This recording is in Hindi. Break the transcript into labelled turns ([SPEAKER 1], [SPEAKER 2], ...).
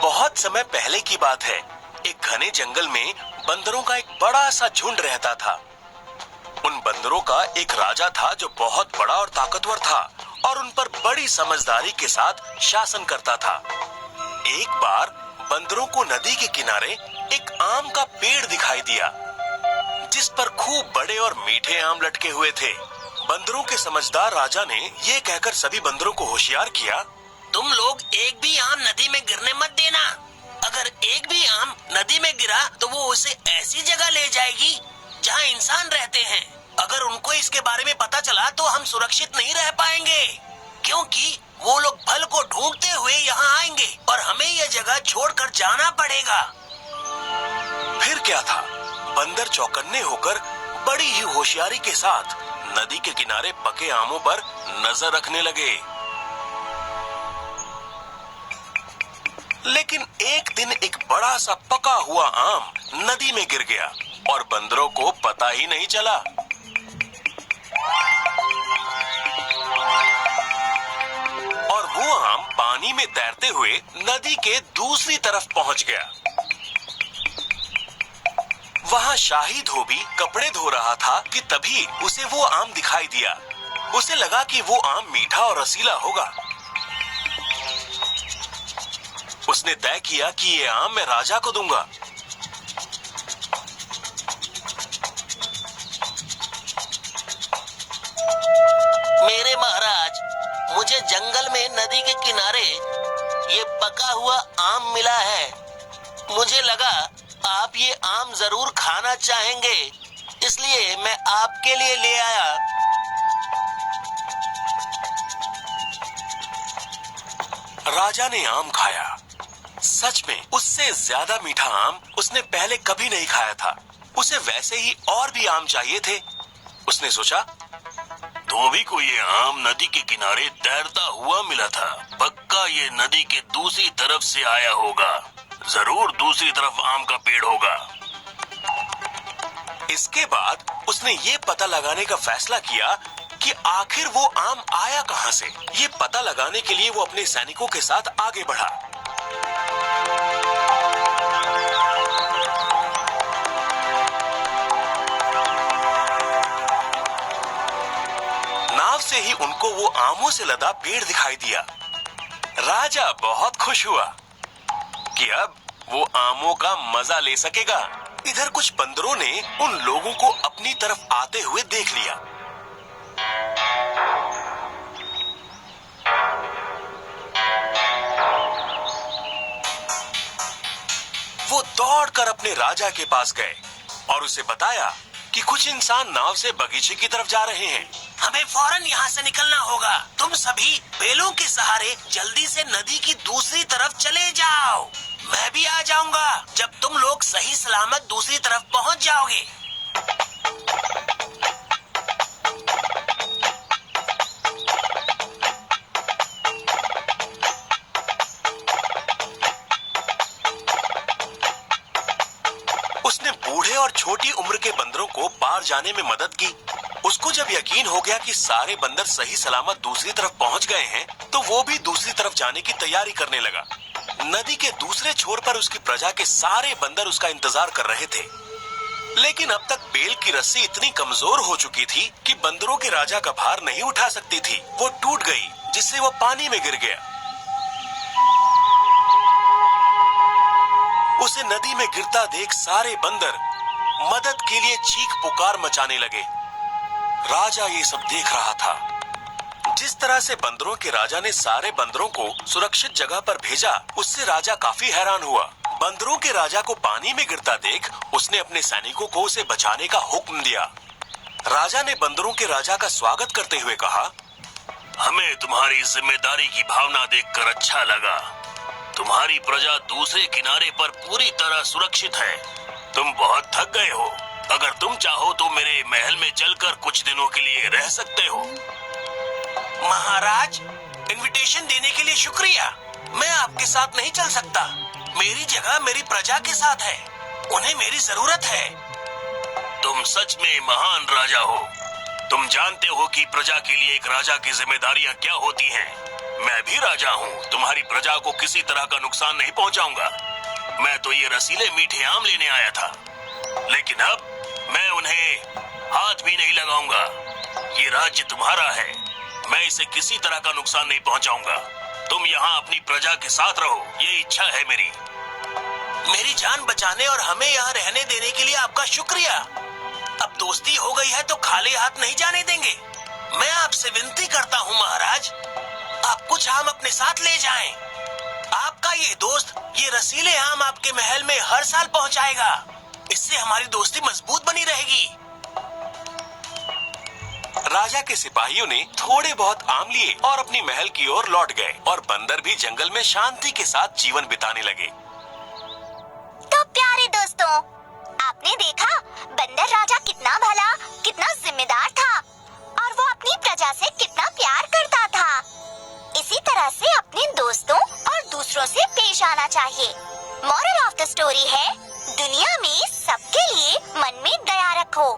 [SPEAKER 1] बहुत समय पहले की बात है। एक घने जंगल में बंदरों का एक बड़ा सा झुंड रहता था। उन बंदरों का एक राजा था जो बहुत बड़ा और ताकतवर था और उन पर बड़ी समझदारी के साथ शासन करता था। एक बार बंदरों को नदी के किनारे एक आम का पेड़ दिखाई दिया, जिस पर खूब बड़े और मीठे आम लटके हुए थे। बंदरों के समझदार राजा ने ये कहकर सभी बंदरों को होशियार किया,
[SPEAKER 2] तुम लोग एक भी आम नदी में गिरने मत देना। अगर एक भी आम नदी में गिरा तो वो उसे ऐसी जगह ले जाएगी जहाँ इंसान रहते हैं। अगर उनको इसके बारे में पता चला तो हम सुरक्षित नहीं रह पाएंगे, क्योंकि वो लोग फल को ढूंढते हुए यहाँ आएंगे और हमें यह जगह छोड़कर जाना पड़ेगा।
[SPEAKER 1] फिर क्या था, बंदर चौकन्ने होकर बड़ी ही होशियारी के साथ नदी के किनारे पके आमों पर नजर रखने लगे। लेकिन एक दिन एक बड़ा सा पका हुआ आम नदी में गिर गया और बंदरों को पता ही नहीं चला। और वो आम पानी में तैरते हुए नदी के दूसरी तरफ पहुंच गया। वहां शाही धोबी कपड़े धो रहा था कि तभी उसे वो आम दिखाई दिया। उसे लगा कि वो आम मीठा और रसीला होगा। उसने तय किया कि ये आम मैं राजा को दूंगा।
[SPEAKER 2] मेरे महाराज, मुझे जंगल में नदी के किनारे ये पका हुआ आम मिला है। मुझे लगा आप ये आम जरूर खाना चाहेंगे, इसलिए मैं आपके लिए ले आया।
[SPEAKER 1] राजा ने आम खाया। सच में उससे ज्यादा मीठा आम उसने पहले कभी नहीं खाया था। उसे वैसे ही और भी आम चाहिए थे। उसने सोचा, धोबी को ये आम नदी के किनारे तैरता हुआ मिला था। पक्का ये नदी के दूसरी तरफ से आया होगा। जरूर दूसरी तरफ आम का पेड़ होगा। इसके बाद उसने ये पता लगाने का फैसला किया कि आखिर वो आम आया कहां से। ये पता लगाने के लिए वो अपने सैनिकों के साथ आगे बढ़ा। नाव से ही उनको वो आमों से लदा पेड़ दिखाई दिया। राजा बहुत खुश हुआ कि अब वो आमों का मजा ले सकेगा। इधर कुछ बंदरों ने उन लोगों को अपनी तरफ आते हुए देख लिया। वो दौड़कर अपने राजा के पास गए और उसे बताया कि कुछ इंसान नाव से बगीचे की तरफ जा रहे हैं।
[SPEAKER 2] हमें फौरन यहाँ से निकलना होगा। तुम सभी बेलों के सहारे जल्दी से नदी की दूसरी तरफ चले जाओ। मैं भी आ जाऊंगा जब तुम लोग सही सलामत दूसरी तरफ पहुँच जाओगे।
[SPEAKER 1] उसने बूढ़े और छोटी उम्र के बंदरों को पार जाने में मदद की। उसको जब यकीन हो गया कि सारे बंदर सही सलामत दूसरी तरफ पहुंच गए हैं, तो वो भी दूसरी तरफ जाने की तैयारी करने लगा। नदी के दूसरे छोर पर उसकी प्रजा के सारे बंदर उसका इंतजार कर रहे थे। लेकिन अब तक बेल की रस्सी इतनी कमजोर हो चुकी थी कि बंदरों के राजा का भार नहीं उठा सकती थी। वो टूट गई, जिससे वो पानी में गिर गया। उसे नदी में गिरता देख सारे बंदर मदद के लिए चीख पुकार मचाने लगे। राजा ये सब देख रहा था। जिस तरह से बंदरों के राजा ने सारे बंदरों को सुरक्षित जगह पर भेजा, उससे राजा काफी हैरान हुआ। बंदरों के राजा को पानी में गिरता देख उसने अपने सैनिकों को उसे बचाने का हुक्म दिया। राजा ने बंदरों के राजा का स्वागत करते हुए कहा, हमें तुम्हारी जिम्मेदारी की भावना देखकर अच्छा लगा। तुम्हारी प्रजा दूसरे किनारे पर पूरी तरह सुरक्षित है। तुम बहुत थक गए हो। अगर तुम चाहो तो मेरे महल में चलकर कुछ दिनों के लिए रह सकते हो।
[SPEAKER 2] महाराज, इनविटेशन देने के लिए शुक्रिया। मैं आपके साथ नहीं चल सकता। मेरी जगह मेरी प्रजा के साथ है। उन्हें मेरी जरूरत है।
[SPEAKER 1] तुम सच में महान राजा हो। तुम जानते हो कि प्रजा के लिए एक राजा की जिम्मेदारियां क्या होती हैं। मैं भी राजा हूँ, तुम्हारी प्रजा को किसी तरह का नुकसान नहीं पहुँचाऊंगा। मैं तो ये रसीले मीठे आम लेने आया था, लेकिन अब मैं उन्हें हाथ भी नहीं लगाऊंगा। ये राज्य तुम्हारा है, मैं इसे किसी तरह का नुकसान नहीं पहुंचाऊंगा। तुम यहाँ अपनी प्रजा के साथ रहो, ये इच्छा है मेरी।
[SPEAKER 2] मेरी जान बचाने और हमें यहाँ रहने देने के लिए आपका शुक्रिया। अब दोस्ती हो गई है तो खाली हाथ नहीं जाने देंगे। मैं आपसे विनती करता हूँ महाराज, आप कुछ आम अपने साथ ले जाएं। आपका ये दोस्त ये रसीले आम आपके महल में हर साल पहुँचाएगा। इससे हमारी दोस्ती मजबूत बनी रहेगी।
[SPEAKER 1] राजा के सिपाहियों ने थोड़े बहुत आम लिए और अपनी महल की ओर लौट गए और बंदर भी जंगल में शांति के साथ जीवन बिताने लगे।
[SPEAKER 3] तो प्यारे दोस्तों, आपने देखा बंदर राजा कितना भला, कितना जिम्मेदार था और वो अपनी प्रजा से कितना प्यार करता था। इसी तरह से अपने दोस्तों और दूसरों से पेश आना चाहिए। मोरल ऑफ द स्टोरी है, दुनिया में सबके लिए मन में दया रखो।